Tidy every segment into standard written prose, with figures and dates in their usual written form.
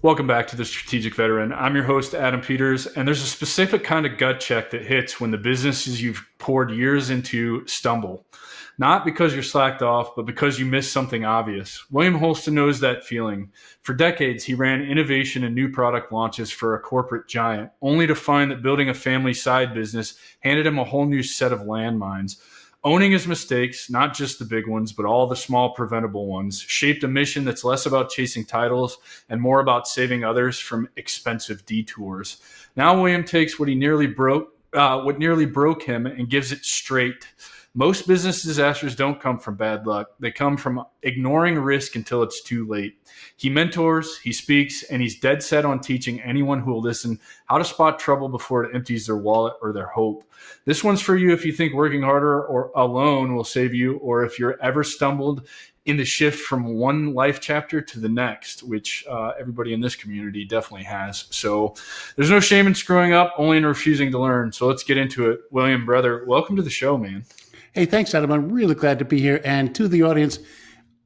Welcome back to The Strategic Veteran. I'm your host, Adam Peters, and there's a specific kind of gut check that hits when the businesses you've poured years into stumble. Not because you're slacked off, but because you missed something obvious. William Holston knows that feeling. For decades, he ran innovation and new product launches for a corporate giant, only to find that building a family side business handed him a whole new set of landmines. Owning his mistakes, not just the big ones, but all the small preventable ones, shaped a mission that's less about chasing titles and more about saving others from expensive detours. Now William takes what nearly broke him and gives it straight. Most business disasters don't come from bad luck. They come from ignoring risk until it's too late. He mentors, he speaks, and he's dead set on teaching anyone who will listen how to spot trouble before it empties their wallet or their hope. This one's for you if you think working harder or alone will save you, or if you're ever stumbled in the shift from one life chapter to the next, which everybody in this community definitely has. So there's no shame in screwing up, only in refusing to learn. So let's get into it. William, brother, welcome to the show, man. Hey, thanks, Adam. I'm really glad to be here. And to the audience,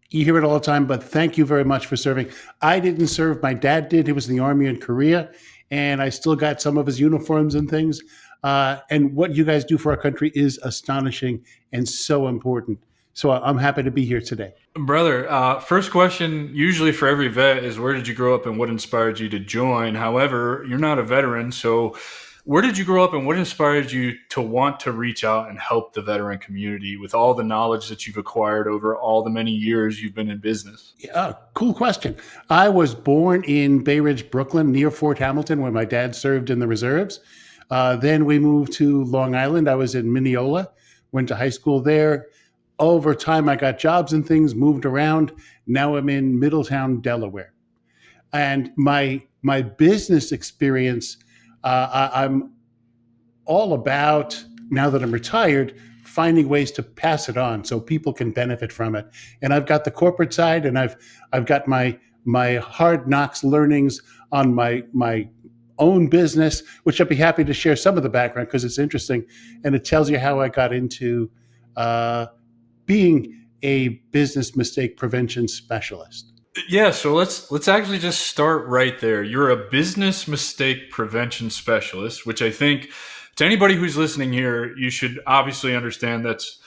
you hear it all the time, but thank you very much for serving. I didn't serve. My dad did. He was in the Army in Korea, and I still got some of his uniforms and things. And what you guys do for our country is astonishing and so important. So I'm happy to be here today. Brother, first question usually for every vet is where did you grow up and what inspired you to join? However, you're not a veteran, so where did you grow up and what inspired you to want to reach out and help the veteran community with all the knowledge that you've acquired over all the many years you've been in business? Yeah, cool question. I was born in Bay Ridge, Brooklyn, near Fort Hamilton, where my dad served in the reserves. Then we moved to Long Island. I was in Mineola, went to high school there. Over time, I got jobs and things, moved around. Now I'm in Middletown, Delaware. And my business experience, I'm all about, now that I'm retired, finding ways to pass it on so people can benefit from it. And I've got the corporate side, and I've got my hard knocks learnings on my own business, which I'd be happy to share some of the background because it's interesting, and it tells you how I got into being a business mistake prevention specialist. Yeah, so let's actually just start right there. You're a business mistake prevention specialist, which I think to anybody who's listening here, you should obviously understand that's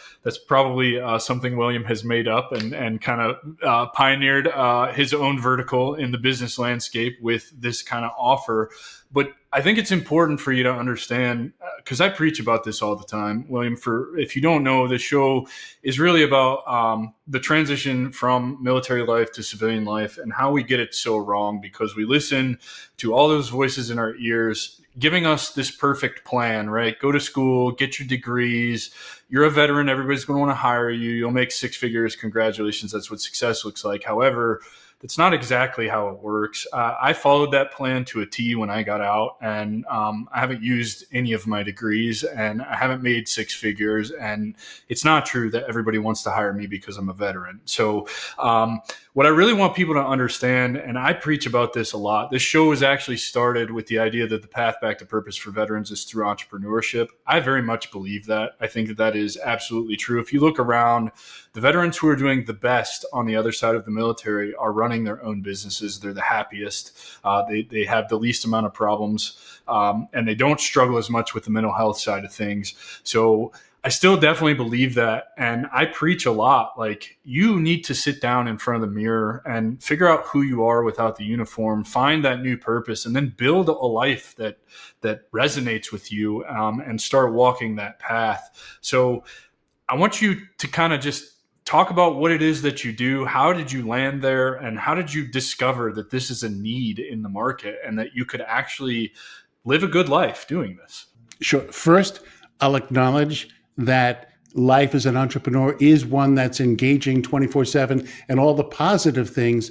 probably something William has made up and kind of pioneered his own vertical in the business landscape with this kind of offer. But I think it's important for you to understand, because I preach about this all the time, William, if you don't know, the show is really about the transition from military life to civilian life and how we get it so wrong because we listen to all those voices in our ears giving us this perfect plan, right? Go to school, get your degrees. You're a veteran. Everybody's going to want to hire you. You'll make six figures. Congratulations. That's what success looks like. However, that's not exactly how it works. I followed that plan to a T when I got out, and I haven't used any of my degrees, and I haven't made six figures. And it's not true that everybody wants to hire me because I'm a veteran. So what I really want people to understand, and I preach about this a lot, this show was actually started with the idea that the path back to purpose for veterans is through entrepreneurship. I very much believe that. I think that is absolutely true. If you look around, the veterans who are doing the best on the other side of the military are running their own businesses. They're the happiest. They have the least amount of problems, and they don't struggle as much with the mental health side of things. So I still definitely believe that. And I preach a lot, like you need to sit down in front of the mirror and figure out who you are without the uniform, find that new purpose, and then build a life that resonates with you and start walking that path. So I want you to kind of just talk about what it is that you do. How did you land there? And how did you discover that this is a need in the market and that you could actually live a good life doing this? Sure. First, I'll acknowledge that life as an entrepreneur is one that's engaging 24/7 and all the positive things,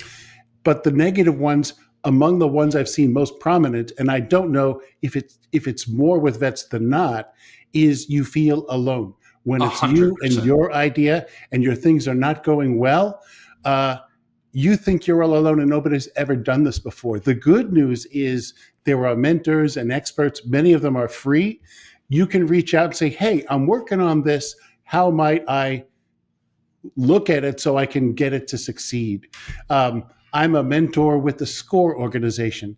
but the negative ones, among the ones I've seen most prominent, and I don't know if it's more with vets than not, is you feel alone. When it's 100%. You and your idea and your things are not going well, you think you're all alone and nobody's ever done this before. The good news is there are mentors and experts. Many of them are free. You can reach out and say, hey, I'm working on this. How might I look at it so I can get it to succeed? I'm a mentor with the SCORE organization.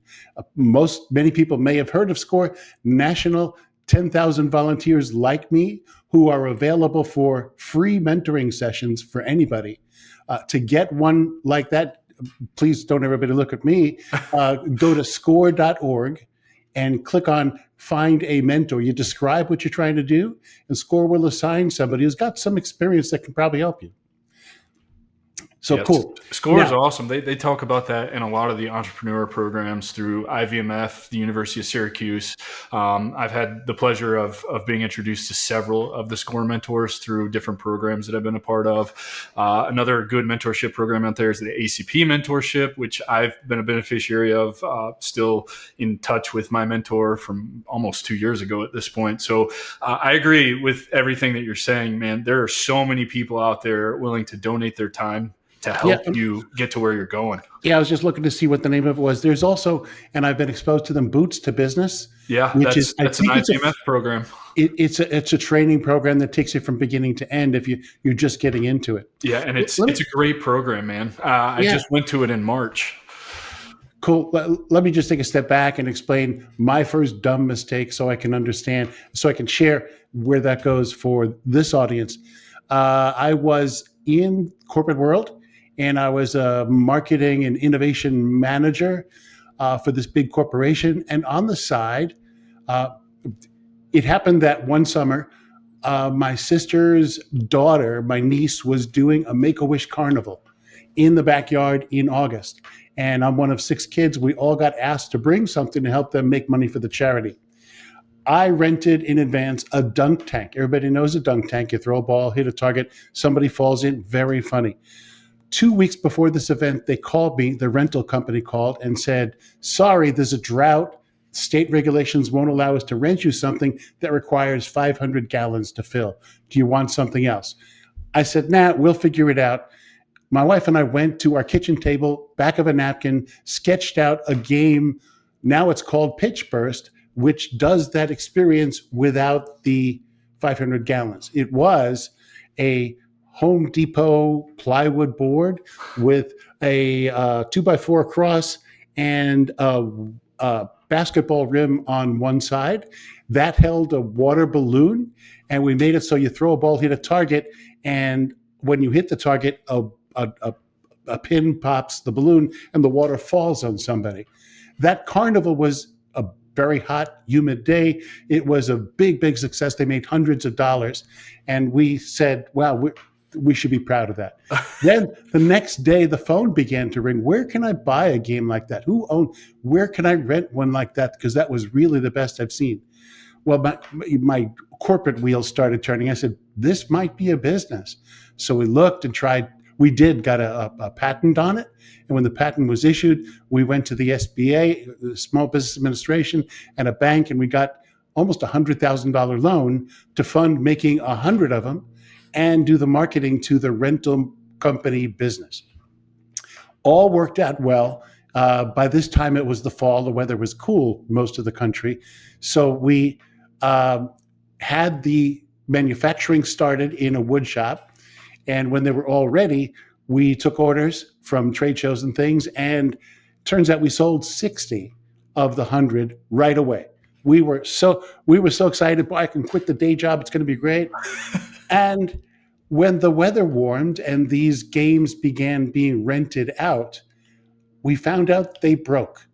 Many people may have heard of SCORE, National 10,000 volunteers like me who are available for free mentoring sessions for anybody. To get one like that, please don't everybody look at me. Go to score.org and click on find a mentor. You describe what you're trying to do, and SCORE will assign somebody who's got some experience that can probably help you. So Yes, cool. SCORE is Now, awesome. They talk about that in a lot of the entrepreneur programs through IVMF, the University of Syracuse. I've had the pleasure of being introduced to several of the SCORE mentors through different programs that I've been a part of. Another good mentorship program out there is the ACP mentorship, which I've been a beneficiary of, still in touch with my mentor from almost 2 years ago at this point. So I agree with everything that you're saying, man. There are so many people out there willing to donate their time to yeah, help you get to where you're going. yeah, I was just looking to see what the name of it was. There's also, and I've been exposed to them, Boots to Business, Yeah, which is, I that's an think IVMF program. it's a training program that takes you from beginning to end if you're just getting into it. Yeah, and Let it's me, a great program, man. I yeah, just went to it in March. cool. Let me just take a step back and explain my first dumb mistake so I can understand, so I can share where that goes for this audience. I was in corporate world, and I was a marketing and innovation manager for this big corporation. And on the side, uh, it happened that one summer, my sister's daughter, my niece, was doing a Make-A-Wish carnival in the backyard in August. And I'm one of 6 kids. We all got asked to bring something to help them make money for the charity. I rented in advance a dunk tank. Everybody knows a dunk tank. You throw a ball, hit a target, somebody falls in. Very funny. 2 weeks before this event, they called me, the rental company called and said, sorry, there's a drought. State regulations won't allow us to rent you something that requires 500 gallons to fill. Do you want something else? I said, nah, we'll figure it out. My wife and I went to our kitchen table, back of a napkin, sketched out a game. Now it's called Pitch Burst, which does that experience without the 500 gallons. It was a Home Depot plywood board with a 2x4 cross and a basketball rim on one side. That held a water balloon, and we made it so you throw a ball, hit a target, and when you hit the target, a, a pin pops the balloon and the water falls on somebody. That carnival was a very hot, humid day. It was a big, big success. They made hundreds of dollars. And we said, wow, we should be proud of that. Then the next day, the phone began to ring. Where can I buy a game like that? Where can I rent one like that? Because that was really the best I've seen. Well, my corporate wheels started turning. I said, this might be a business. So we looked and tried. We got a patent on it. And when the patent was issued, we went to the SBA, the Small Business Administration, and a bank, and we got almost $100,000 loan to fund making 100 of them and do the marketing to the rental company business. All worked out well. By this time, it was the fall. The weather was cool most of the country. So we had the manufacturing started in a wood shop. And when they were all ready, we took orders from trade shows and things. And turns out we sold 60 of the 100 right away. We were so excited. Boy, I can quit the day job. It's going to be great. And when the weather warmed and these games began being rented out, we found out they broke.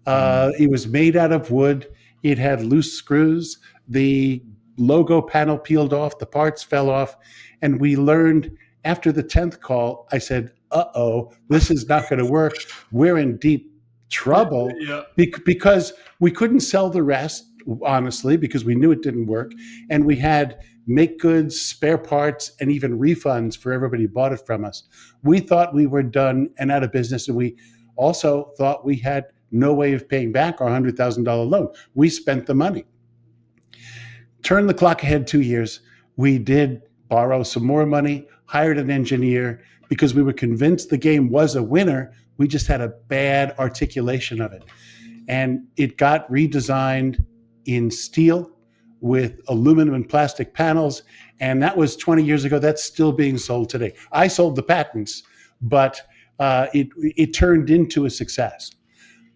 It was made out of wood. It had loose screws. The logo panel peeled off. The parts fell off. And we learned after the 10th call, I said, uh-oh, this is not going to work. We're in deep trouble. Yeah. Because we couldn't sell the rest, honestly, because we knew it didn't work. And we had make goods, spare parts, and even refunds for everybody who bought it from us. We thought we were done and out of business. And we also thought we had no way of paying back our $100,000 loan. We spent the money. Turn the clock ahead 2 years. We did borrow some more money, hired an engineer because we were convinced the game was a winner. We just had a bad articulation of it. And it got redesigned in steel with aluminum and plastic panels. And that was 20 years ago. That's still being sold today. I sold the patents, but it turned into a success.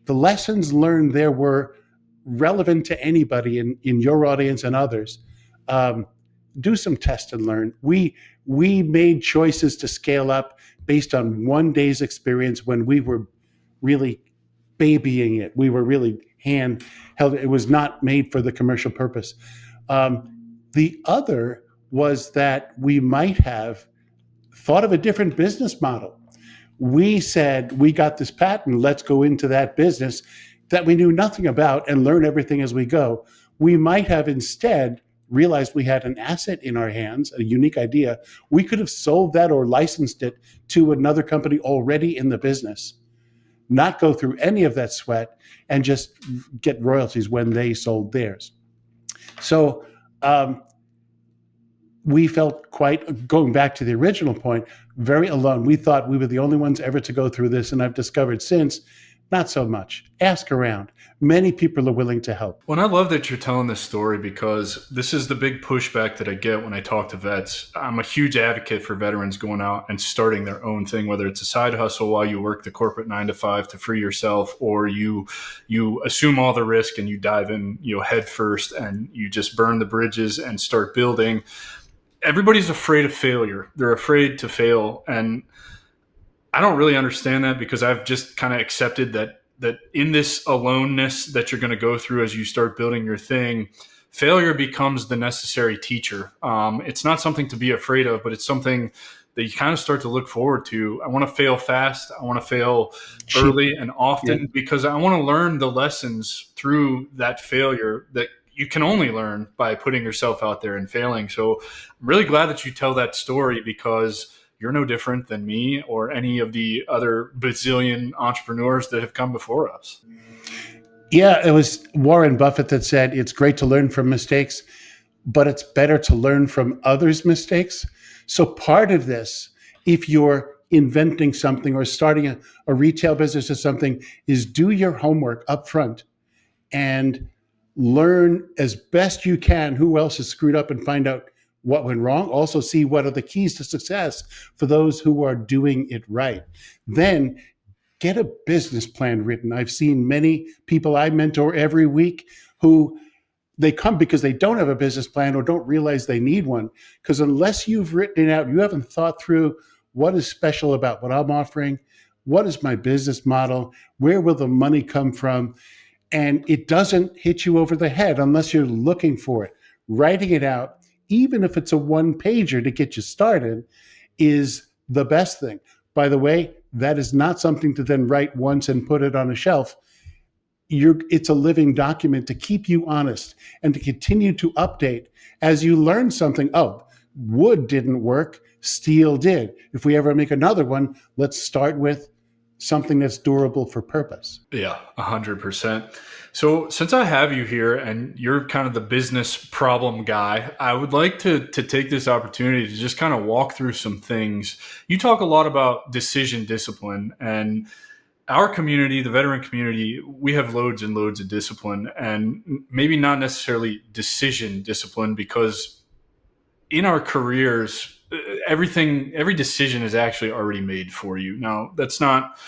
The lessons learned there were relevant to anybody in your audience and others. Um, do some test and learn. We made choices to scale up based on one day's experience when we were really babying it. We were really hand held. It was not made for the commercial purpose. The other was that we might have thought of a different business model. We said, we got this patent, let's go into that business that we knew nothing about and learn everything as we go. We might have instead realized we had an asset in our hands, a unique idea. We could have sold that or licensed it to another company already in the business, not go through any of that sweat, and just get royalties when they sold theirs. So we felt quite, going back to the original point, very alone. We thought we were the only ones ever to go through this, and I've discovered since, not so much. Ask around. Many people are willing to help. Well, and I love that you're telling this story, because this is the big pushback that I get when I talk to vets. I'm a huge advocate for veterans going out and starting their own thing, whether it's a side hustle while you work the corporate 9 to 5 to free yourself, or you assume all the risk and you dive in, head first, and you just burn the bridges and start building. Everybody's afraid of failure. They're afraid to fail. And I don't really understand that, because I've just kind of accepted that in this aloneness that you're going to go through as you start building your thing, failure becomes the necessary teacher. It's not something to be afraid of, but it's something that you kind of start to look forward to. I want to fail fast. I want to fail early and often, because I want to learn the lessons through that failure that you can only learn by putting yourself out there and failing. So I'm really glad that you tell that story, because you're no different than me or any of the other bazillion entrepreneurs that have come before us. Yeah, it was Warren Buffett that said, it's great to learn from mistakes, but it's better to learn from others' mistakes. So part of this, if you're inventing something or starting a retail business or something, is do your homework up front and learn as best you can who else has screwed up and find out what went wrong. Also see what are the keys to success for those who are doing it right. Then get a business plan written. I've seen many people I mentor every week who they come because they don't have a business plan or don't realize they need one. Because unless you've written it out, you haven't thought through what is special about what I'm offering, what is my business model, where will the money come from, and it doesn't hit you over the head unless you're looking for it. Writing it out, even if it's a one-pager to get you started, is the best thing. By the way, that is not something to then write once and put it on a shelf. It's a living document to keep you honest and to continue to update as you learn something. Oh, wood didn't work, steel did. If we ever make another one, let's start with something that's durable for purpose. Yeah, 100%. So since I have you here and you're kind of the business problem guy, I would like to take this opportunity to just kind of walk through some things. You talk a lot about decision discipline, and our community, the veteran community, we have loads and loads of discipline, and maybe not necessarily decision discipline, because in our careers, every decision is actually already made for you. Now, that's not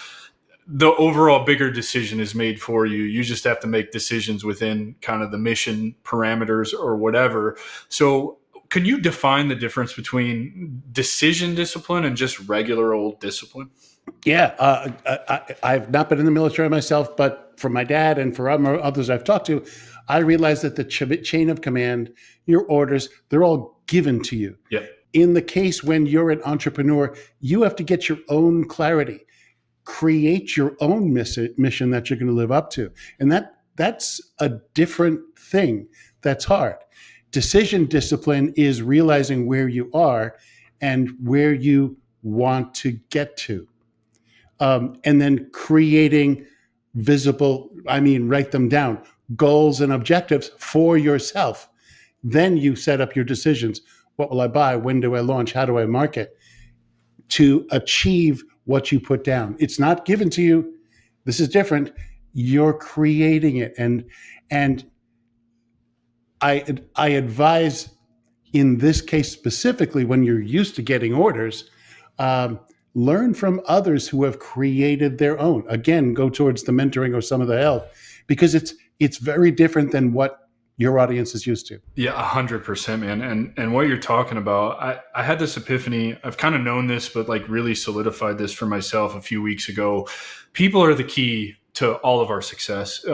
the overall bigger decision is made for you. You just have to make decisions within kind of the mission parameters or whatever. So can you define the difference between decision discipline and just regular old discipline? Yeah, I've not been in the military myself, but for my dad and for others I've talked to, I realize that the chain of command, your orders, they're all given to you. Yeah. In the case when you're an entrepreneur, you have to get your own clarity, create your own mission that you're going to live up to. And that's a different thing. That's hard. Decision discipline is realizing where you are and where you want to get to. And then creating write them down, goals and objectives for yourself. Then you set up your decisions. What will I buy? When do I launch? How do I market? To achieve what you put down. It's not given to you. This is different. You're creating it. And I advise in this case specifically, when you're used to getting orders, learn from others who have created their own. Again, go towards the mentoring or some of the help, because it's very different than what your audience is used to. Yeah, 100%, man. And what you're talking about, I had this epiphany. I've kind of known this, but like really solidified this for myself a few weeks ago. People are the key to all of our success.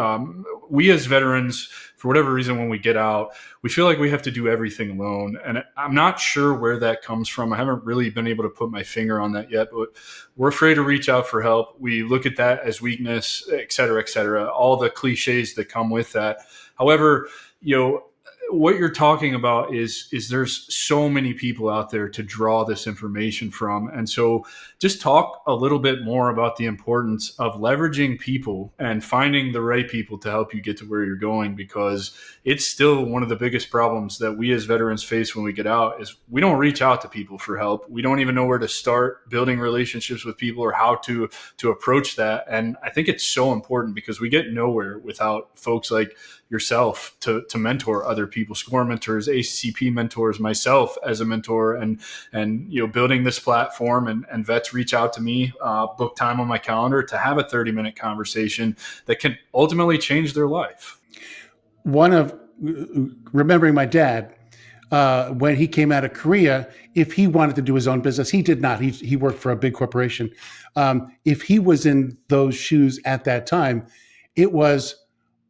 We as veterans, for whatever reason, when we get out, we feel like we have to do everything alone. And I'm not sure where that comes from. I haven't really been able to put my finger on that yet, but we're afraid to reach out for help. We look at that as weakness, et cetera, all the cliches that come with that. However, what you're talking about is there's so many people out there to draw this information from. And so just talk a little bit more about the importance of leveraging people and finding the right people to help you get to where you're going, because it's still one of the biggest problems that we as veterans face when we get out is we don't reach out to people for help. We don't even know where to start building relationships with people or how to approach that. And I think it's so important because we get nowhere without folks like yourself to mentor other people, SCORE mentors, ACCP mentors, myself as a mentor, and building this platform, and vets reach out to me, book time on my calendar to have a 30-minute conversation that can ultimately change their life. Remembering my dad, when he came out of Korea, if he wanted to do his own business, he did not. He worked for a big corporation. If he was in those shoes at that time, it was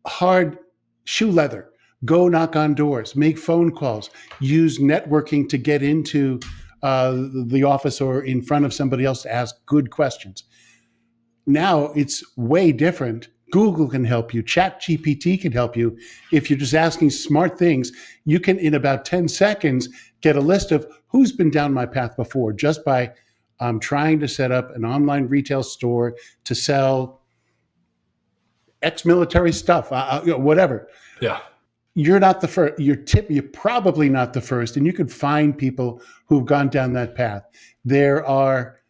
hard shoe leather. Go knock on doors, make phone calls, use networking to get into the office or in front of somebody else to ask good questions. Now it's way different. Google can help you. ChatGPT can help you. If you're just asking smart things, you can, in about 10 seconds, get a list of who's been down my path before just by trying to set up an online retail store to sell ex-military stuff, whatever. Yeah. You're not the first. You're probably not the first, and you can find people who've gone down that path. There are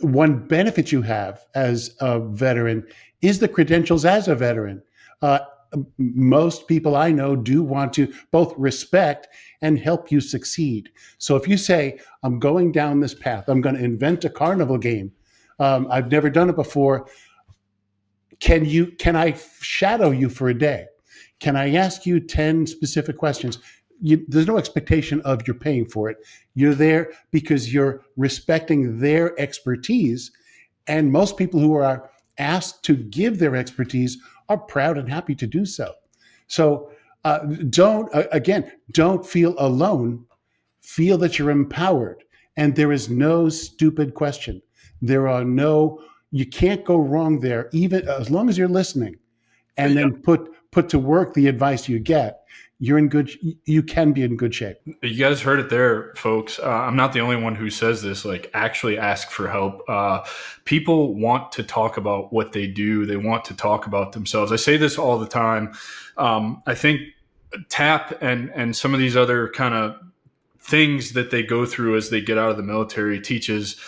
one benefit you have as a veteran is the credentials as a veteran. Most people I know do want to both respect and help you succeed. So if you say, I'm going down this path, I'm going to invent a carnival game. I've never done it before. Can I shadow you for a day? Can I ask you 10 specific questions? There's no expectation of you're paying for it. You're there because you're respecting their expertise. And most people who are asked to give their expertise are proud and happy to do so. So don't feel alone. Feel that you're empowered. And there is no stupid question. You can't go wrong there, even as long as you're listening, and then put to work the advice you get. You can be in good shape. You guys heard it there, folks. I'm not the only one who says this. Like, actually ask for help. People want to talk about what they do. They want to talk about themselves. I say this all the time. I think TAP and some of these other kind of things that they go through as they get out of the military teaches,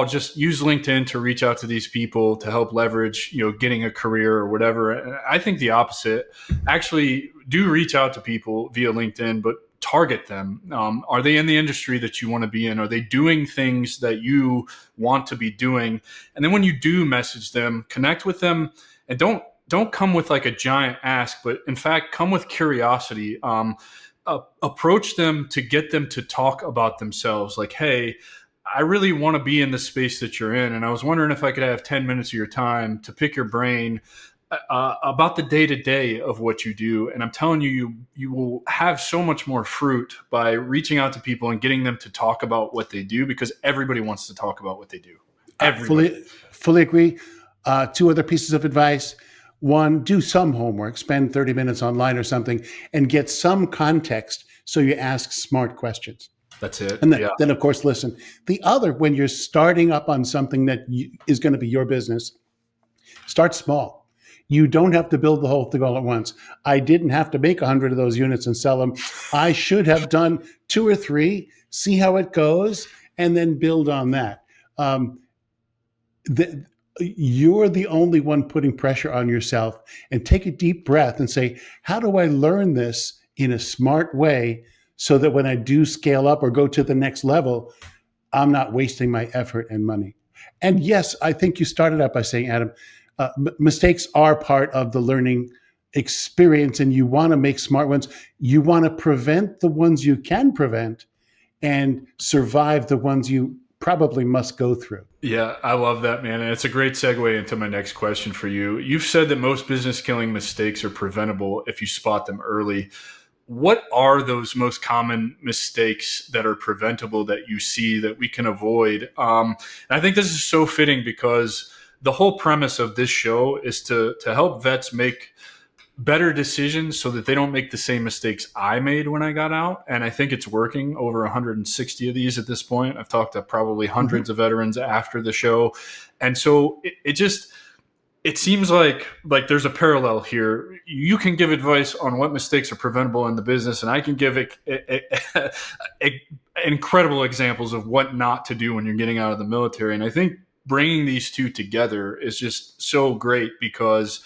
just use LinkedIn to reach out to these people to help leverage, getting a career or whatever. And I think the opposite. Actually, do reach out to people via LinkedIn, but target them. Are they in the industry that you want to be in? Are they doing things that you want to be doing? And then when you do message them, connect with them, and don't come with like a giant ask, but in fact, come with curiosity. Approach them to get them to talk about themselves. Like, hey, I really want to be in the space that you're in, and I was wondering if I could have 10 minutes of your time to pick your brain about the day-to-day of what you do. And I'm telling you, you will have so much more fruit by reaching out to people and getting them to talk about what they do, because everybody wants to talk about what they do. Fully agree. Two other pieces of advice. One, do some homework, spend 30 minutes online or something, and get some context so you ask smart questions. That's it. And then, of course, listen. The other, when you're starting up on something that is going to be your business, start small. You don't have to build the whole thing all at once. I didn't have to make 100 of those units and sell them. I should have done 2 or 3, see how it goes, and then build on that. You're the only one putting pressure on yourself, and take a deep breath and say, how do I learn this in a smart way so that when I do scale up or go to the next level, I'm not wasting my effort and money. And yes, I think you started out by saying, Adam, mistakes are part of the learning experience, and you want to make smart ones. You want to prevent the ones you can prevent and survive the ones you probably must go through. Yeah, I love that, man. And it's a great segue into my next question for you. You've said that most business killing mistakes are preventable if you spot them early. What are those most common mistakes that are preventable that you see that we can avoid? And I think this is so fitting because the whole premise of this show is to help vets make better decisions so that they don't make the same mistakes I made when I got out. And I think it's working. Over 160 of these at this point. I've talked to probably hundreds of veterans after the show. And so it seems like there's a parallel here. You can give advice on what mistakes are preventable in the business, and I can give incredible examples of what not to do when you're getting out of the military. And I think bringing these two together is just so great because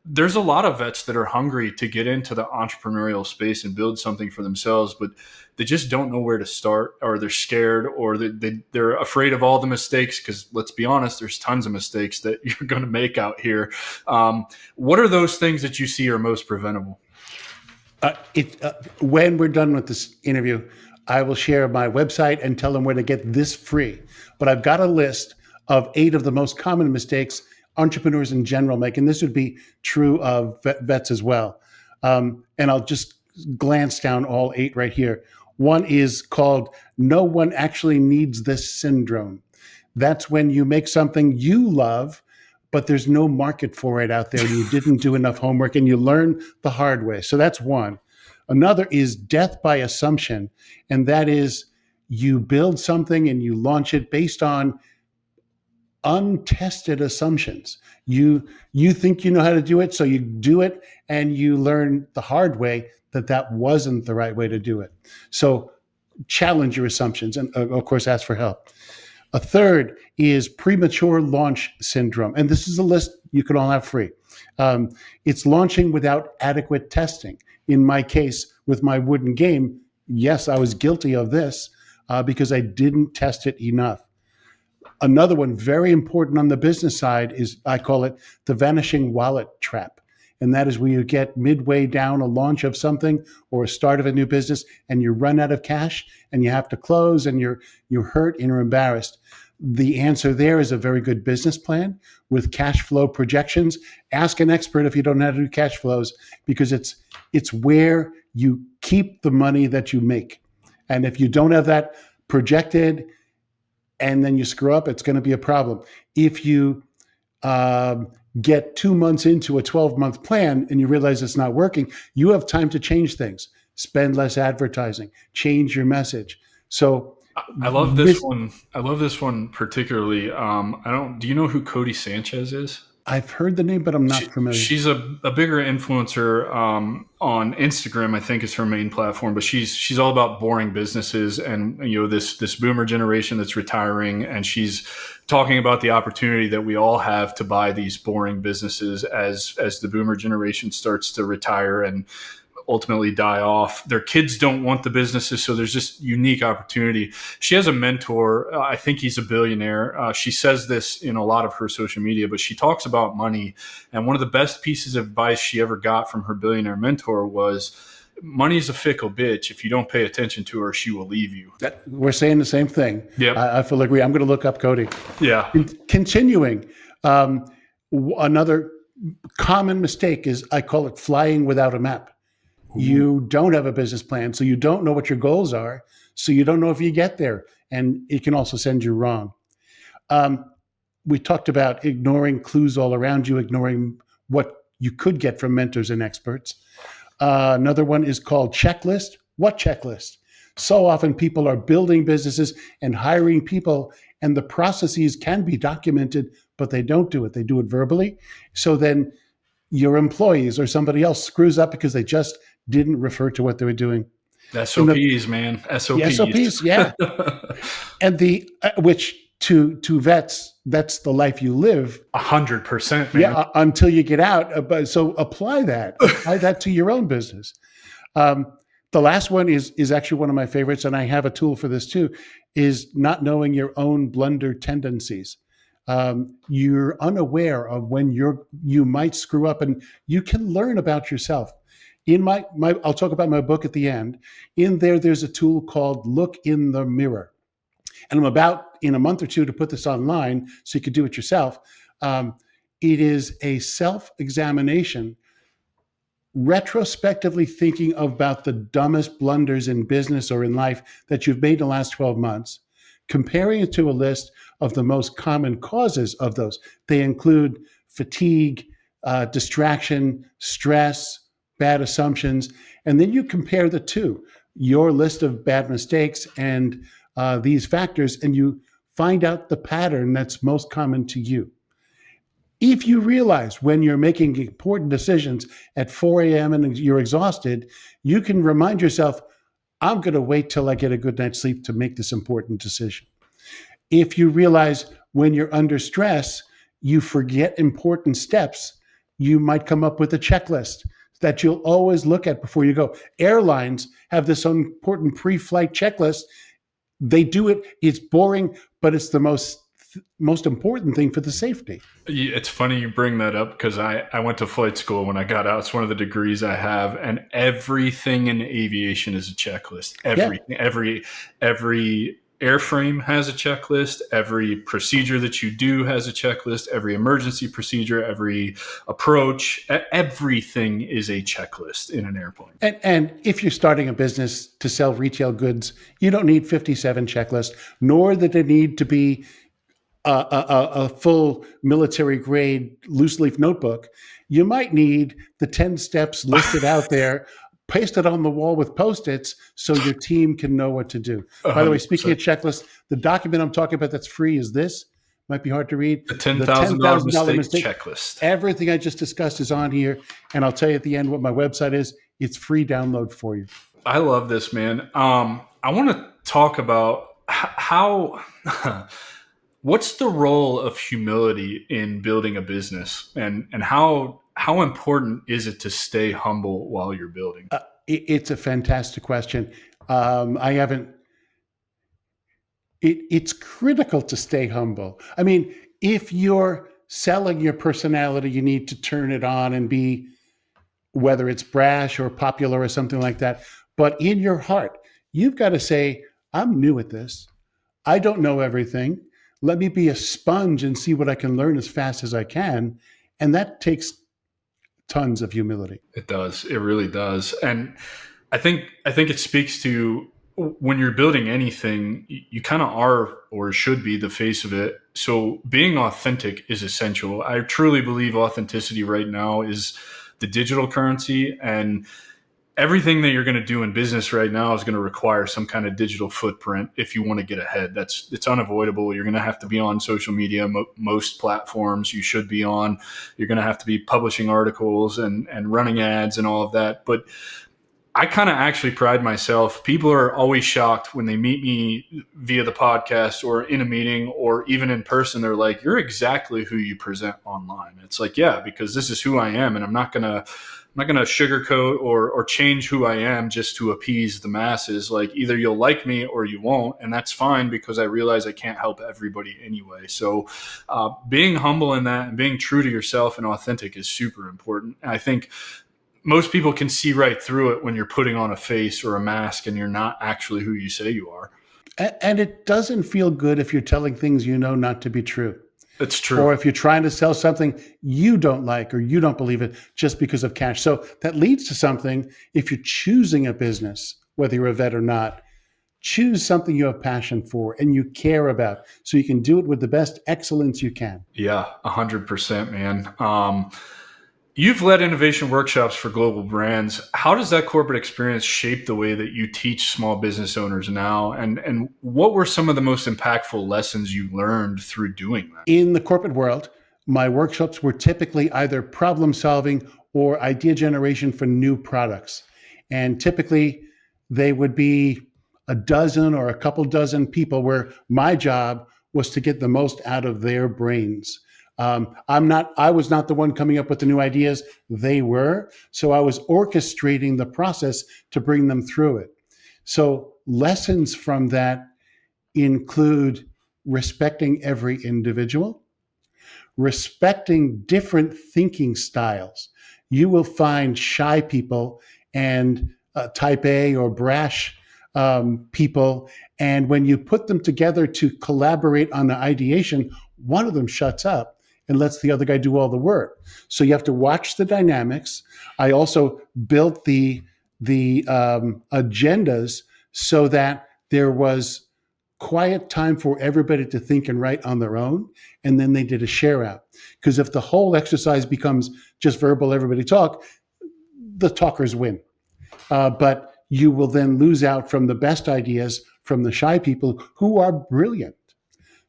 there's a lot of vets that are hungry to get into the entrepreneurial space and build something for themselves, but they just don't know where to start, or they're scared, or they're afraid of all the mistakes. Because let's be honest, there's tons of mistakes that you're going to make out here. What are those things that you see are most preventable? When we're done with this interview, I will share my website and tell them where to get this free. But I've got a list of 8 of the most common mistakes entrepreneurs in general make, and this would be true of vets as well. And I'll just glance down all 8 right here. One is called "no one actually needs this" syndrome. That's when you make something you love, but there's no market for it out there, and you didn't do enough homework, and you learn the hard way. So that's one. Another is death by assumption, and that is you build something and you launch it based on untested assumptions. You think you know how to do it, so you do it, and you learn the hard way that wasn't the right way to do it. So challenge your assumptions, and of course ask for help. A third is premature launch syndrome, and this is a list you can all have free. It's launching without adequate testing. In my case, with my wooden game, yes, I was guilty of this because I didn't test it enough. Another one, very important on the business side, is I call it the vanishing wallet trap. And that is where you get midway down a launch of something or a start of a new business and you run out of cash and you have to close and you're hurt and you're embarrassed. The answer there is a very good business plan with cash flow projections. Ask an expert if you don't know how to do cash flows, because it's where you keep the money that you make. And if you don't have that projected, and then you screw up, it's going to be a problem. If you get 2 months into a 12-month plan and you realize it's not working, you have time to change things, spend less advertising, change your message. So I love this one. I love this one particularly. Do you know who Cody Sanchez is? I've heard the name, but I'm not familiar. She's a bigger influencer on Instagram, I think is her main platform, but she's all about boring businesses and this boomer generation that's retiring, and she's talking about the opportunity that we all have to buy these boring businesses as the boomer generation starts to retire and ultimately die off. Their kids don't want the businesses, so there's just unique opportunity. She has a mentor. I think he's a billionaire. She says this in a lot of her social media, but she talks about money. And one of the best pieces of advice she ever got from her billionaire mentor was, money's a fickle bitch. If you don't pay attention to her, she will leave you. We're saying the same thing. Yeah, I fully agree. I'm going to look up Cody. Yeah. Continuing, another common mistake is, I call it flying without a map. You don't have a business plan, so you don't know what your goals are, so you don't know if you get there, and it can also send you wrong. We talked about ignoring clues all around you, ignoring what you could get from mentors and experts. Another one is called checklist. What checklist? So often people are building businesses and hiring people, and the processes can be documented, but they don't do it. They do it verbally. So then your employees or somebody else screws up because they just didn't refer to what they were doing. SOPs, man. SOPs. SOPs, yeah. And which to vets, that's the life you live. 100%, man. Yeah, until you get out. So apply that to your own business. The last one is actually one of my favorites, and I have a tool for this too, is not knowing your own blunder tendencies. You're unaware of when you might screw up, and you can learn about yourself. In my I'll talk about my book at the end. In there's a tool called Look in the Mirror, and I'm about in a month or two to put this online so you can do it yourself. It is a self-examination, retrospectively thinking about the dumbest blunders in business or in life that you've made in the last 12 months, comparing it to a list of the most common causes of those. They include fatigue, distraction, stress, bad assumptions, and then you compare the two, your list of bad mistakes and these factors, and you find out the pattern that's most common to you. If you realize when you're making important decisions at 4 a.m. and you're exhausted, you can remind yourself, I'm going to wait till I get a good night's sleep to make this important decision. If you realize when you're under stress, you forget important steps, you might come up with a checklist that you'll always look at before you go. Airlines have this important pre-flight checklist. They do it. It's boring, but it's the most important thing for the safety. It's funny you bring that up because I went to flight school when I got out. It's one of the degrees I have, and everything in aviation is a checklist. Everything, yeah. Every airframe has a checklist. Every procedure that you do has a checklist. Every emergency procedure, every approach, everything is a checklist in an airplane. And if you're starting a business to sell retail goods, you don't need 57 checklists, nor that it need to be a full military grade loose leaf notebook. You might need the 10 steps listed out there, pasted on the wall with Post-its so your team can know what to do. 100%. By the way, speaking of checklists, the document I'm talking about that's free is this. Might be hard to read. The $10,000 mistake checklist. Everything I just discussed is on here. And I'll tell you at the end what my website is. It's free download for you. I love this, man. I want to talk about how... What's the role of humility in building a business, and how important is it to stay humble while you're building? It's a fantastic question. It's critical to stay humble. I mean, if you're selling your personality, you need to turn it on and be, whether it's brash or popular or something like that. But in your heart, you've got to say, I'm new at this. I don't know everything. Let me be a sponge and see what I can learn as fast as I can. And that takes tons of humility. It does. It really does. And I think it speaks to when you're building anything, you kind of are or should be the face of it. So being authentic is essential. I truly believe authenticity right now is the digital currency, and everything that you're going to do in business right now is going to require some kind of digital footprint if you want to get ahead. It's unavoidable. You're going to have to be on social media, most platforms you should be on. You're going to have to be publishing articles and running ads and all of that. But I kind of actually pride myself. People are always shocked when they meet me via the podcast or in a meeting or even in person. They're like, you're exactly who you present online. It's like, yeah, because this is who I am, and I'm not going to sugarcoat or change who I am just to appease the masses. Like, either you'll like me or you won't. And that's fine, because I realize I can't help everybody anyway. So being humble in that and being true to yourself and authentic is super important. And I think most people can see right through it when you're putting on a face or a mask and you're not actually who you say you are. And it doesn't feel good if you're telling things you know not to be true. It's true. Or if you're trying to sell something you don't like or you don't believe it just because of cash. So that leads to something. If you're choosing a business, whether you're a vet or not, choose something you have passion for and you care about, so you can do it with the best excellence you can. Yeah, 100%, man. You've led innovation workshops for global brands. How does that corporate experience shape the way that you teach small business owners now? And what were some of the most impactful lessons you learned through doing that? In the corporate world, my workshops were typically either problem solving or idea generation for new products. And typically they would be a dozen or a couple dozen people where my job was to get the most out of their brains. I was not the one coming up with the new ideas. They were. So I was orchestrating the process to bring them through it. So lessons from that include respecting every individual, respecting different thinking styles. You will find shy people and type A or brash people. And when you put them together to collaborate on the ideation, one of them shuts up and lets the other guy do all the work. So you have to watch the dynamics. I also built the agendas so that there was quiet time for everybody to think and write on their own, and then they did a share out. Because if the whole exercise becomes just verbal, everybody talk, the talkers win. But you will then lose out from the best ideas from the shy people who are brilliant.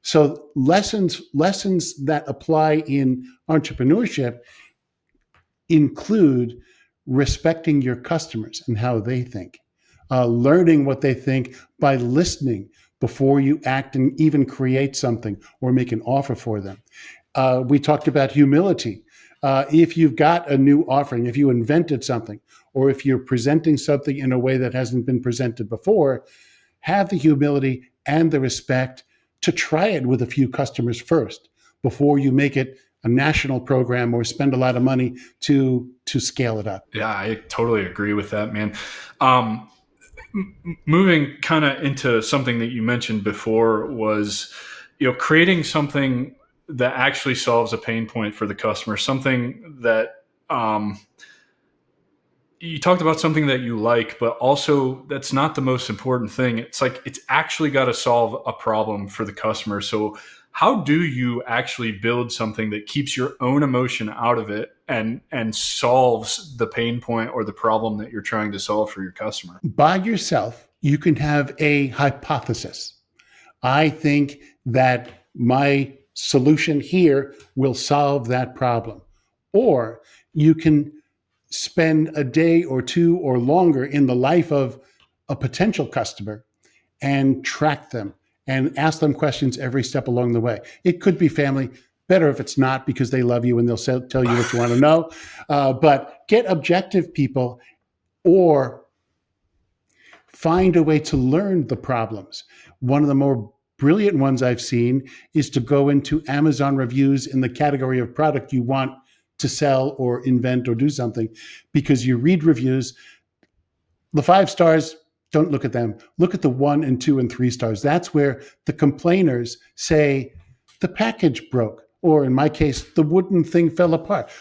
So lessons that apply in entrepreneurship include respecting your customers and how they think, learning what they think by listening before you act and even create something or make an offer for them. We talked about humility. If you've got a new offering, if you invented something, or if you're presenting something in a way that hasn't been presented before, have the humility and the respect to try it with a few customers first before you make it a national program or spend a lot of money to scale it up. Yeah, I totally agree with that, man. Moving kind of into something that you mentioned before was, creating something that actually solves a pain point for the customer, something that, you talked about something that you like, but also that's not the most important thing. It's like, it's actually got to solve a problem for the customer. So how do you actually build something that keeps your own emotion out of it and solves the pain point or the problem that you're trying to solve for your customer? By yourself, you can have a hypothesis. I think that my solution here will solve that problem. Or you can spend a day or two or longer in the life of a potential customer and track them and ask them questions every step along the way. It could be family. Better if it's not, because they love you and they'll tell you what you want to know. But get objective people, or find a way to learn the problems. One of the more brilliant ones I've seen is to go into Amazon reviews in the category of product you want to sell or invent or do something, because you read reviews. The 5 stars, don't look at them. Look at the 1 and 2 and 3 stars. That's where the complainers say the package broke, or in my case, the wooden thing fell apart.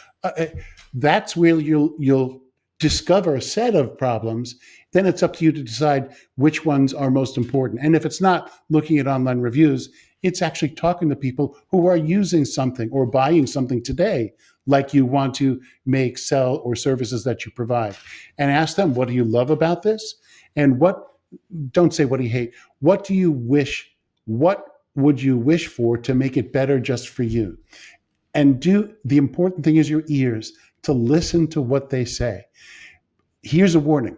That's where you'll discover a set of problems. Then it's up to you to decide which ones are most important. And if it's not looking at online reviews, it's actually talking to people who are using something or buying something today, like you want to make, sell, or services that you provide. And ask them, what do you love about this? And don't say what do you hate. What do you wish? What would you wish for to make it better just for you? And the important thing is your ears, to listen to what they say. Here's a warning.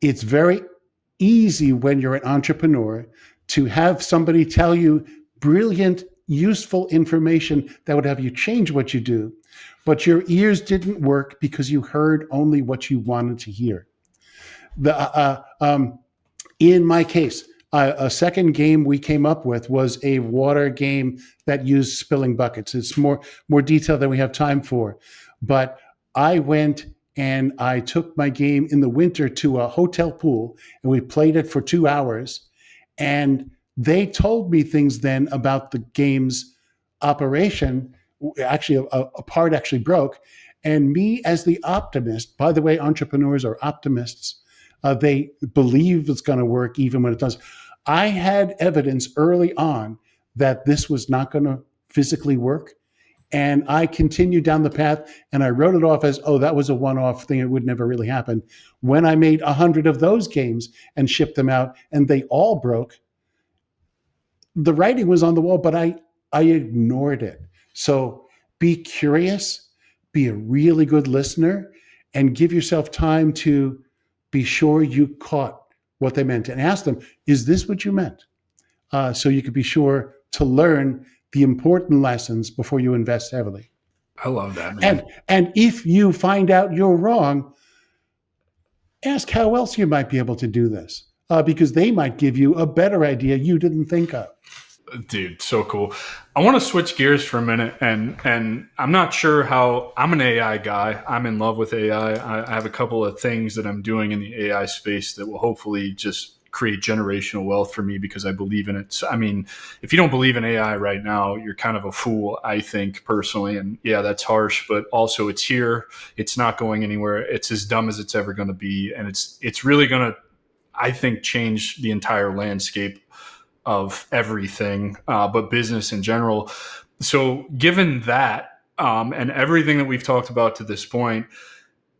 It's very easy when you're an entrepreneur to have somebody tell you brilliant, useful information that would have you change what you do, but your ears didn't work because you heard only what you wanted to hear. In my case, a second game we came up with was a water game that used spilling buckets. It's more detail than we have time for, but I went and I took my game in the winter to a hotel pool and we played it for 2 hours. And they told me things then about the game's operation. Actually, a part actually broke. And me, as the optimist, by the way, entrepreneurs are optimists. They believe it's going to work even when it does. I had evidence early on that this was not going to physically work. And I continued down the path and I wrote it off as, oh, that was a one-off thing. It would never really happen. When I made 100 of those games and shipped them out and they all broke, the writing was on the wall, but I ignored it. So be curious, be a really good listener, and give yourself time to be sure you caught what they meant, and ask them, is this what you meant? So you could be sure to learn the important lessons before you invest heavily. I love that, And man. and if you find out you're wrong, ask how else you might be able to do this, because they might give you a better idea you didn't think of. Dude, so cool. I want to switch gears for a minute, and I'm not sure how. I'm an AI guy. I'm in love with AI. I have a couple of things that I'm doing in the AI space that will hopefully just create generational wealth for me because I believe in it. So, I mean, if you don't believe in AI right now, you're kind of a fool, I think personally. And yeah, that's harsh, but also it's here. It's not going anywhere. It's as dumb as it's ever going to be, and it's really going to, I think, change the entire landscape of everything, but business in general. So, given that and everything that we've talked about to this point,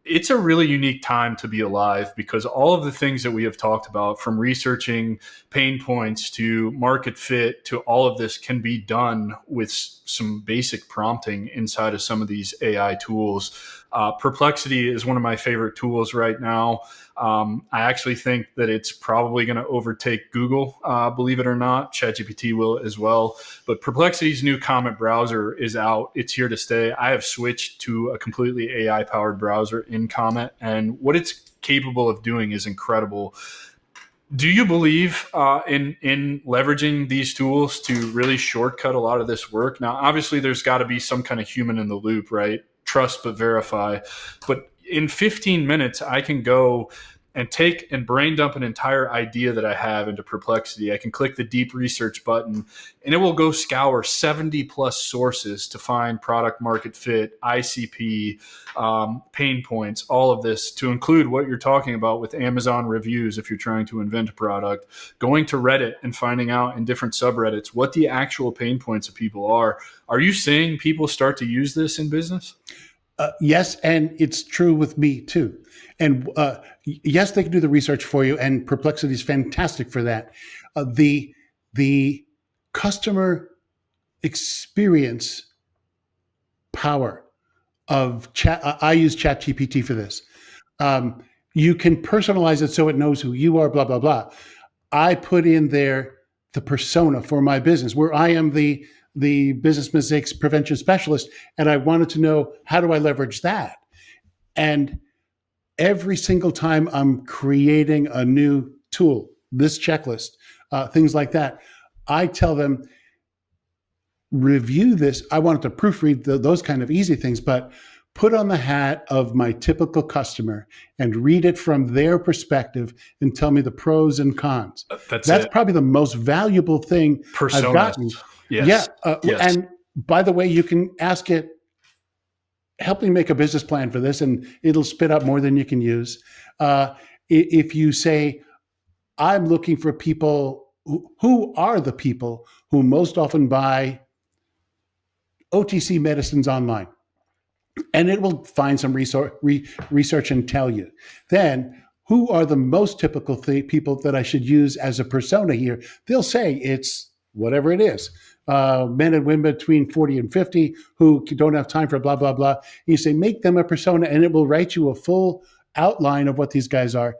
it's a really unique time to be alive because all of the things that we have talked about, from researching pain points to market fit to all of this, can be done with some basic prompting inside of some of these AI tools. Perplexity is one of my favorite tools right now. I actually think that it's probably going to overtake Google, believe it or not. ChatGPT will as well. But Perplexity's new Comet browser is out. It's here to stay. I have switched to a completely AI-powered browser in Comet, and what it's capable of doing is incredible. Do you believe in leveraging these tools to really shortcut a lot of this work? Now, obviously, there's got to be some kind of human in the loop, right? Trust but verify. But in 15 minutes, I can go and take and brain dump an entire idea that I have into Perplexity. I can click the deep research button and it will go scour 70 plus sources to find product market fit, ICP, pain points, all of this, to include what you're talking about with Amazon reviews. If you're trying to invent a product, going to Reddit and finding out in different subreddits what the actual pain points of people are. Are you seeing people start to use this in business? Yes, and it's true with me too. And yes, they can do the research for you, and Perplexity is fantastic for that. The customer experience power of chat. I use ChatGPT for this. You can personalize it so it knows who you are. Blah blah blah. I put in there the persona for my business, where I am the business mistakes prevention specialist, and I wanted to know, how do I leverage that? And every single time I'm creating a new tool, this checklist, things like that, I tell them, review this. I wanted to proofread those kind of easy things, but put on the hat of my typical customer and read it from their perspective and tell me the pros and cons. That's It. probably the most valuable thing I've Personas. gotten. Yeah. Yes. Yes. And by the way, you can ask it, help me make a business plan for this, and it'll spit up more than you can use. If you say, I'm looking for people, who are the people who most often buy OTC medicines online? And it will find some research and tell you. Then, who are the most typical people that I should use as a persona here? They'll say it's whatever it is. Men and women between 40 and 50 who don't have time for blah, blah, blah. You say, make them a persona, and it will write you a full outline of what these guys are.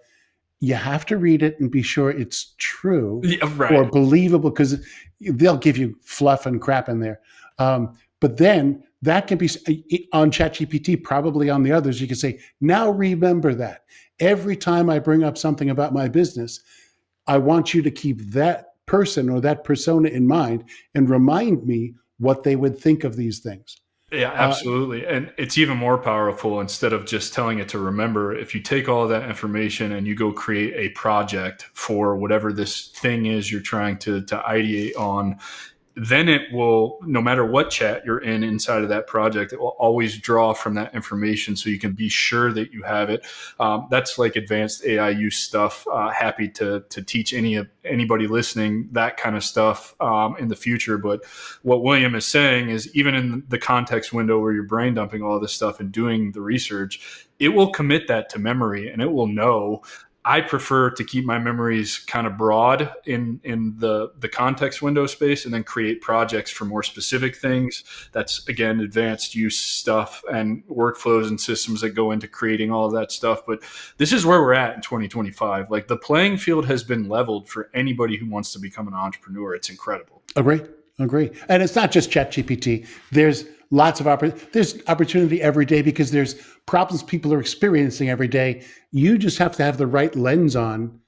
You have to read it and be sure it's true, right, or believable, because they'll give you fluff and crap in there. But then that can be on ChatGPT, probably on the others. You can say, now remember that. Every time I bring up something about my business, I want you to keep that person or that persona in mind and remind me what they would think of these things. Yeah, absolutely. And it's even more powerful, instead of just telling it to remember, if you take all of that information and you go create a project for whatever this thing is you're trying to ideate on, then it will, no matter what chat you're in inside of that project, it will always draw from that information so you can be sure that you have it. That's like advanced AI use stuff. Happy to teach anybody listening that kind of stuff in the future. But what William is saying is, even in the context window where you're brain dumping all this stuff and doing the research, it will commit that to memory, and it will know. I prefer to keep my memories kind of broad in the context window space, and then create projects for more specific things. That's, again, advanced use stuff and workflows and systems that go into creating all of that stuff. But this is where we're at in 2025. Like, the playing field has been leveled for anybody who wants to become an entrepreneur. It's incredible. Agree. Agree. And it's not just ChatGPT. There's lots of there's opportunity every day because there's problems people are experiencing every day. You just have to have the right lens on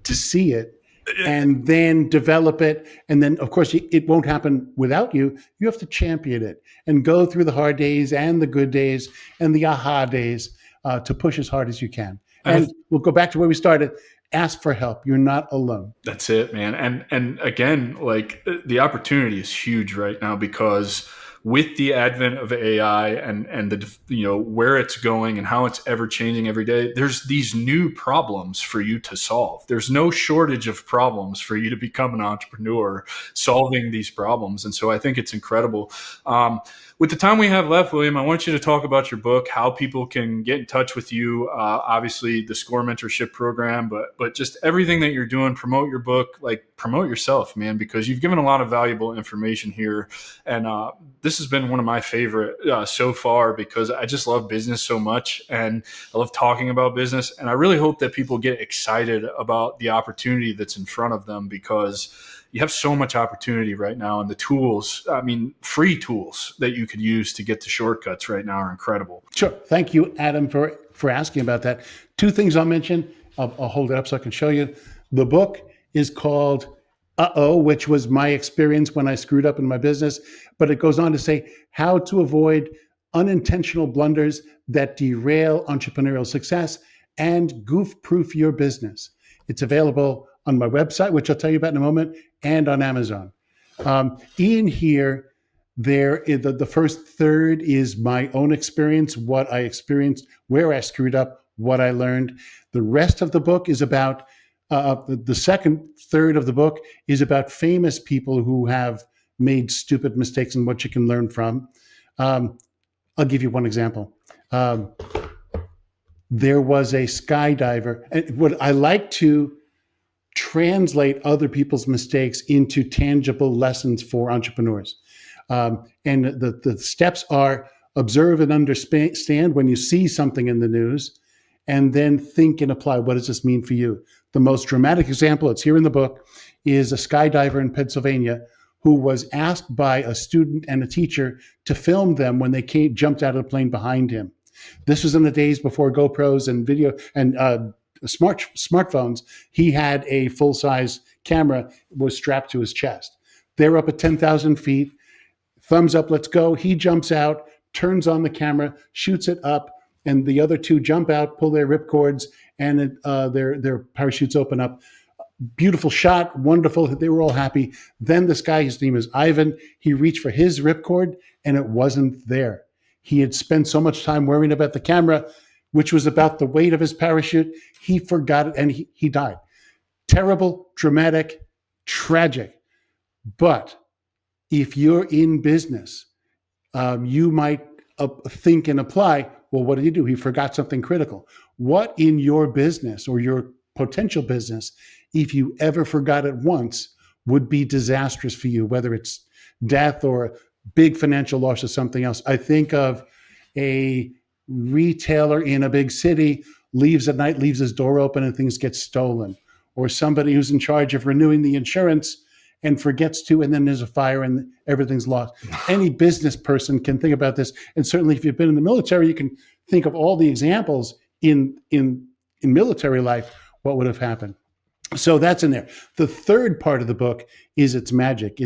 to see it and then develop it. And then, of course, it won't happen without you. You have to champion it and go through the hard days and the good days and the aha days to push as hard as you can. And we'll go back to where we started. Ask for help. You're not alone. That's it, man. And again, like the opportunity is huge right now because with the advent of AI and the where it's going and how it's ever changing every day, there's these new problems for you to solve. There's no shortage of problems for you to become an entrepreneur solving these problems. And so I think it's incredible. With the time we have left, William, I want you to talk about your book, how people can get in touch with you. Obviously, the SCORE mentorship program, but just everything that you're doing. Promote your book, like promote yourself, man, because you've given a lot of valuable information here. And this has been one of my favorite so far because I just love business so much and I love talking about business. And I really hope that people get excited about the opportunity that's in front of them because you have so much opportunity right now, and the tools, I mean, free tools that you could use to get the shortcuts right now are incredible. Sure. Thank you, Adam, for asking about that. Two things I'll mention. I'll hold it up so I can show you. The book is called Uh-oh, which was my experience when I screwed up in my business. But it goes on to say how to avoid unintentional blunders that derail entrepreneurial success and goof-proof your business. It's available on my website, which I'll tell you about in a moment, and on Amazon. In here, the first third is my own experience, what I experienced, where I screwed up, what I learned. The rest of the book is about, the second third of the book is about famous people who have made stupid mistakes and what you can learn from. I'll give you one example. There was a skydiver, and what I like to translate other people's mistakes into tangible lessons for entrepreneurs. And the steps are observe and understand when you see something in the news, and then think and apply. What does this mean for you? The most dramatic example, it's here in the book, is a skydiver in Pennsylvania who was asked by a student and a teacher to film them when they jumped out of the plane behind him. This was in the days before GoPros and video and smartphones. He had a full-size camera was strapped to his chest. They're up at 10,000 feet. Thumbs up, let's go. He jumps out, turns on the camera, shoots it up, and the other two jump out, pull their ripcords, and their parachutes open up. Beautiful shot, wonderful. They were all happy. Then this guy, his name is Ivan, he reached for his ripcord, and it wasn't there. He had spent so much time worrying about the camera, which was about the weight of his parachute. He forgot it, and he died. Terrible, dramatic, tragic. But if you're in business, you might think and apply, well, what did he do? He forgot something critical. What in your business or your potential business, if you ever forgot it once, would be disastrous for you, whether it's death or big financial loss or something else? I think of a retailer in a big city leaves at night, leaves his door open and things get stolen, or somebody who's in charge of renewing the insurance and forgets to, and then there's a fire and everything's lost. Any business person can think about this. And certainly if you've been in the military, you can think of all the examples in military life, what would have happened. So that's in there. The third part of the book is its magic.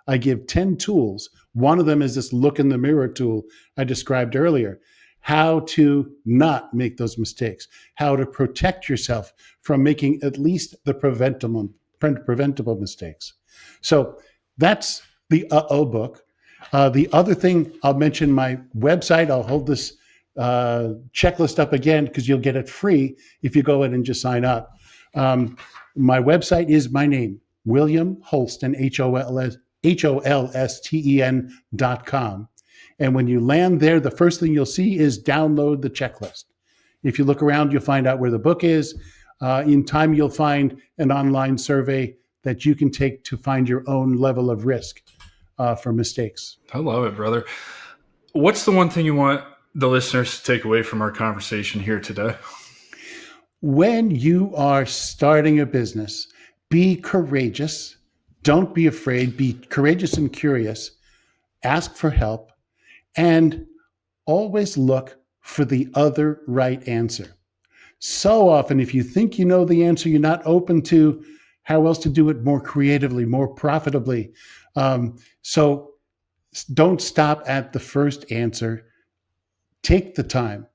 I give 10 tools. One of them is this look in the mirror tool I described earlier. How to not make those mistakes, how to protect yourself from making at least the preventable mistakes. So that's the book. The other thing, I'll mention my website. I'll hold this checklist up again because you'll get it free if you go in and just sign up. My website is my name, William Holston, HOLSTEN.com. And when you land there, the first thing you'll see is download the checklist. If you look around, you'll find out where the book is. In time, you'll find an online survey that you can take to find your own level of risk for mistakes. I love it, brother. What's the one thing you want the listeners to take away from our conversation here today? When you are starting a business, be courageous. Don't be afraid. Be courageous and curious. Ask for help. And always look for the other right answer. So often, if you think you know the answer, you're not open to how else to do it more creatively, more profitably. So don't stop at the first answer. Take the time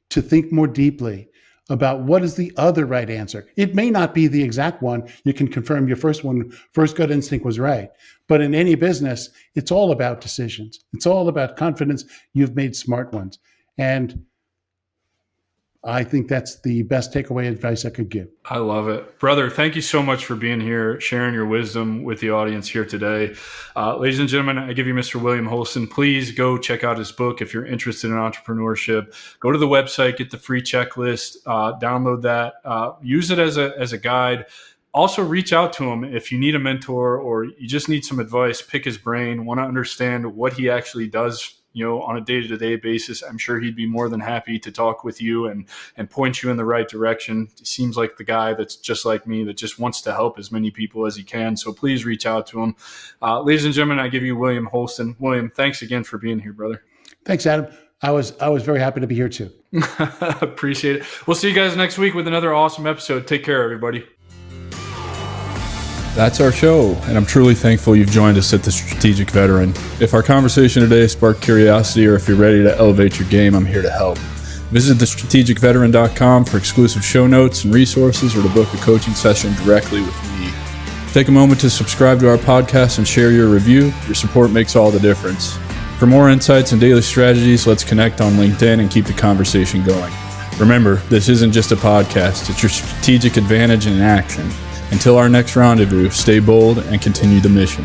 to think more deeply about what is the other right answer. It may not be the exact one. You can confirm your first gut instinct was right. But in any business, it's all about decisions. It's all about confidence. You've made smart ones. And I think that's the best takeaway advice I could give. I love it. Brother, thank you so much for being here, sharing your wisdom with the audience here today. Ladies and gentlemen, I give you Mr. William Holston. Please go check out his book if you're interested in entrepreneurship. Go to the website, get the free checklist, download that, use it as a guide. Also, reach out to him if you need a mentor or you just need some advice. Pick his brain, want to understand what he actually does on a day-to-day basis. I'm sure he'd be more than happy to talk with you and point you in the right direction. He seems like the guy that's just like me, that just wants to help as many people as he can. So please reach out to him. Ladies and gentlemen, I give you William Holston. William, thanks again for being here, brother. Thanks, Adam. I was very happy to be here too. Appreciate it. We'll see you guys next week with another awesome episode. Take care, everybody. That's our show, and I'm truly thankful you've joined us at The Strategic Veteran. If our conversation today sparked curiosity or if you're ready to elevate your game, I'm here to help. Visit thestrategicveteran.com for exclusive show notes and resources or to book a coaching session directly with me. Take a moment to subscribe to our podcast and share your review. Your support makes all the difference. For more insights and daily strategies, let's connect on LinkedIn and keep the conversation going. Remember, this isn't just a podcast, it's your strategic advantage in action. Until our next rendezvous, stay bold and continue the mission.